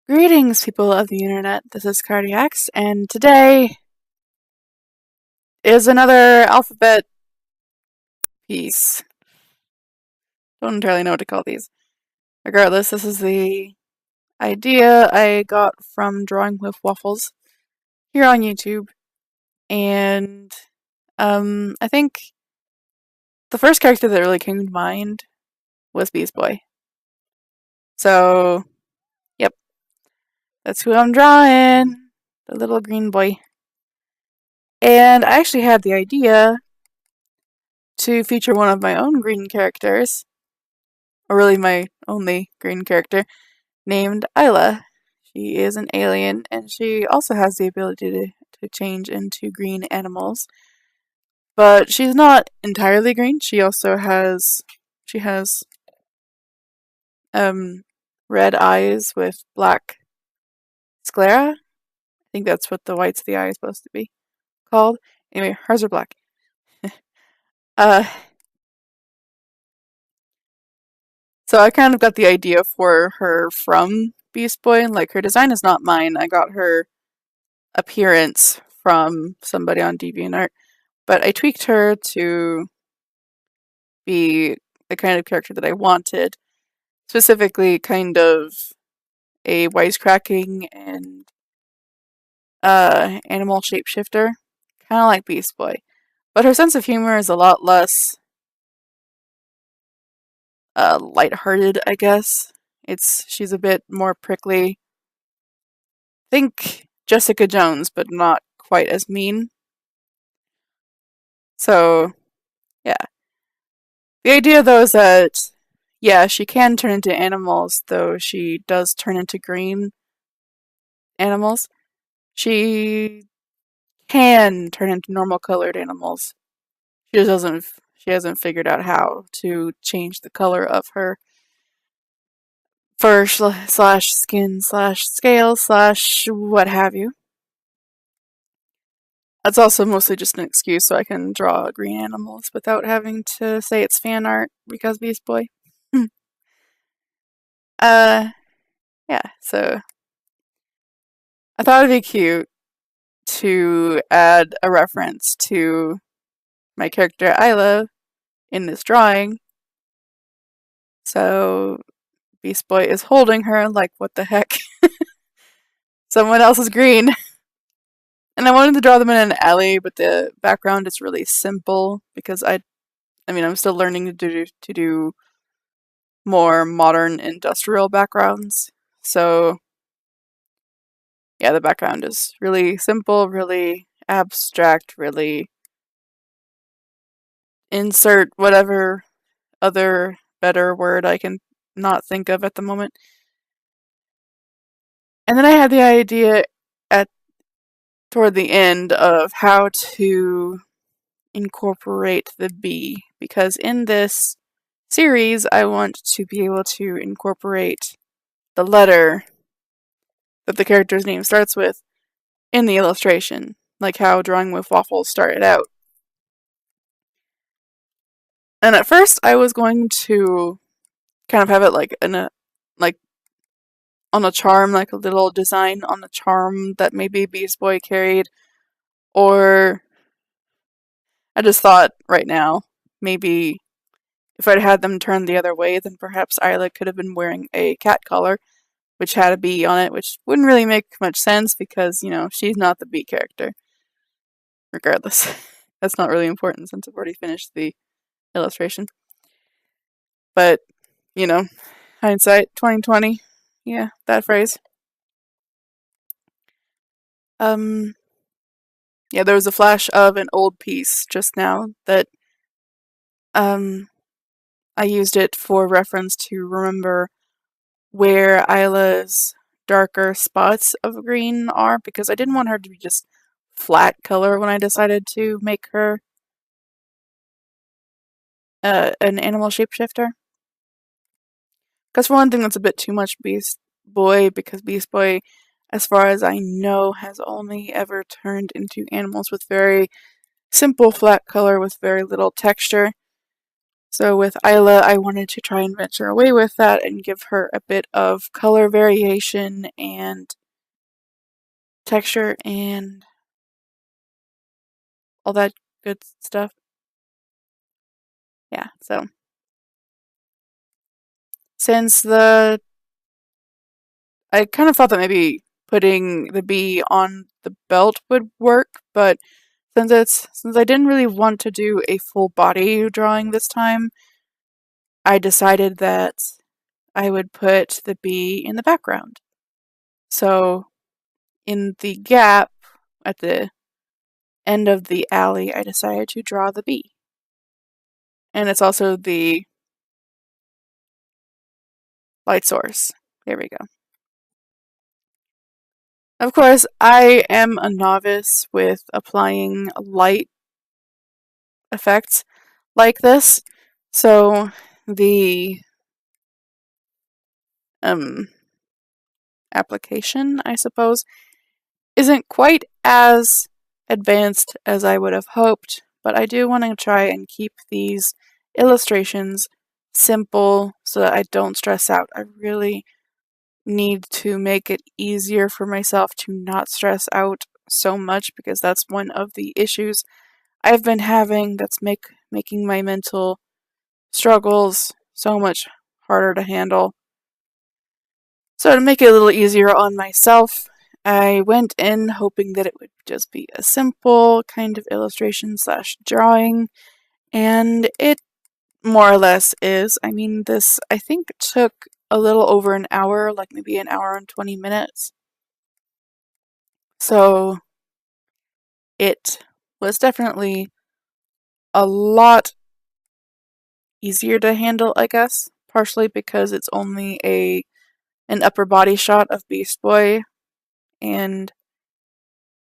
Greetings, people of the internet. This is Cardiacs, and today is another alphabet piece. Don't entirely know what to call these. Regardless, this is the idea I got from Drawing with Waffles here on YouTube, and I think the first character that really came to mind was Beast Boy. So, yep, that's who I'm drawing, the little green boy. And I actually had the idea to feature one of my own green characters, or really my only green character, named Isla. She is an alien, and she also has the ability to change into green animals. But she's not entirely green. She has red eyes with black sclera. I think that's what the whites of the eye is supposed to be called. Anyway, hers are black. So I kind of got the idea for her from Beast Boy. Like, her design is not mine. I got her appearance from somebody on DeviantArt, but I tweaked her to be the kind of character that I wanted. Specifically, kind of a wisecracking and animal shapeshifter, kind of like Beast Boy. But her sense of humor is a lot less lighthearted, I guess. She's a bit more prickly. Think Jessica Jones, but not quite as mean. So, yeah. The idea, though, is that, yeah, she can turn into animals, though she does turn into green animals. She can turn into normal colored animals. She hasn't figured out how to change the color of her fur slash skin slash scale slash what have you. That's also mostly just an excuse so I can draw green animals without having to say it's fan art because Beast Boy. Yeah, so I thought it'd be cute to add a reference to my character Isla in this drawing. So Beast Boy is holding her like, what the heck? Someone else is green. And I wanted to draw them in an alley, but the background is really simple because I'm still learning to do more modern industrial backgrounds. So yeah, the background is really simple, really abstract, really insert whatever other better word I can not think of at the moment. And then I had the idea toward the end of how to incorporate the bee, because in this series I want to be able to incorporate the letter that the character's name starts with in the illustration, like how Drawing with Waffles started out. And at first I was going to kind of have it like on a charm, like a little design on the charm that maybe Beast Boy carried, or I just thought right now, maybe if I'd had them turned the other way, then perhaps Isla could have been wearing a cat collar, which had a bee on it, which wouldn't really make much sense because, she's not the bee character. Regardless, that's not really important since I've already finished the illustration. But, hindsight 2020. Yeah, that phrase. Yeah, there was a flash of an old piece just now that I used it for reference to remember where Isla's darker spots of green are, because I didn't want her to be just flat color when I decided to make her an animal shapeshifter. Because for one thing, that's a bit too much Beast Boy, because Beast Boy, as far as I know, has only ever turned into animals with very simple flat color with very little texture. So with Isla, I wanted to try and venture away with that and give her a bit of color variation and texture and all that good stuff. Yeah, so since I kind of thought that maybe putting the bee on the belt would work, but since I didn't really want to do a full body drawing this time, I decided that I would put the bee in the background. So in the gap at the end of the alley, I decided to draw the bee. And it's also the light source. There we go. Of course, I am a novice with applying light effects like this, so the application, I suppose, isn't quite as advanced as I would have hoped, but I do want to try and keep these illustrations simple so that I don't stress out. I really need to make it easier for myself to not stress out so much because that's one of the issues I've been having that's making my mental struggles so much harder to handle. So to make it a little easier on myself, I went in hoping that it would just be a simple kind of illustration / drawing, and it more or less is. I mean, this I think took a little over an hour, like maybe an hour and 20 minutes. So it was definitely a lot easier to handle, I guess, partially because it's only an upper body shot of Beast Boy, and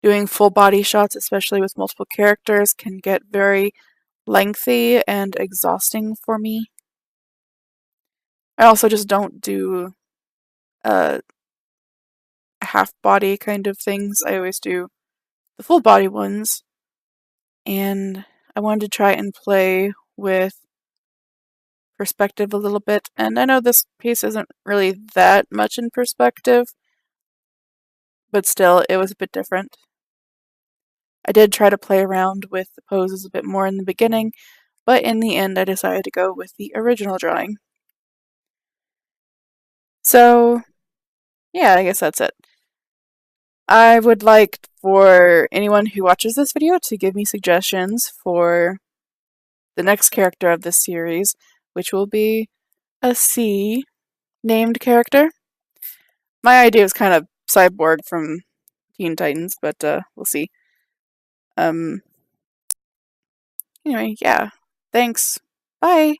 doing full body shots, especially with multiple characters, can get very lengthy and exhausting for me. I also just don't do half body kind of things. I always do the full body ones, and I wanted to try and play with perspective a little bit. And I know this piece isn't really that much in perspective, but still, it was a bit different. I did try to play around with the poses a bit more in the beginning, but in the end I decided to go with the original drawing. So, yeah, I guess that's it. I would like for anyone who watches this video to give me suggestions for the next character of this series, which will be a C named character. My idea is kind of Cyborg from Teen Titans, but we'll see. Anyway, yeah. Thanks. Bye.